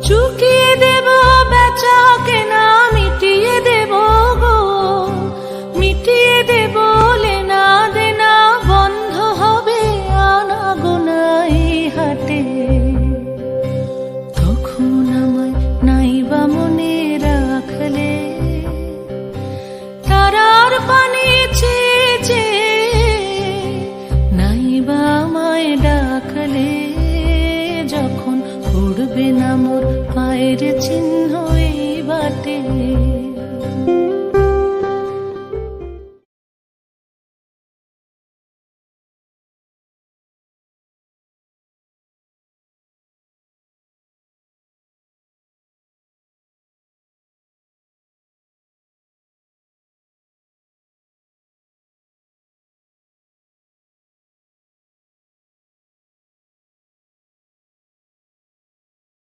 চুকিয়ে দেব বেচা কেনা, মিটিয়ে দেব গো, মিটিয়ে দেব লেনা দেনা, বন্ধ হবে আনাগোনাই হাটে। তখন আমায় নাইবা মনে রাখলে, তারার পানে চেয়ে চেয়ে নাইবা আমায় ডাকলে, যখন পড়বে না মোর পায়ের চিহ্ন এই বাটে।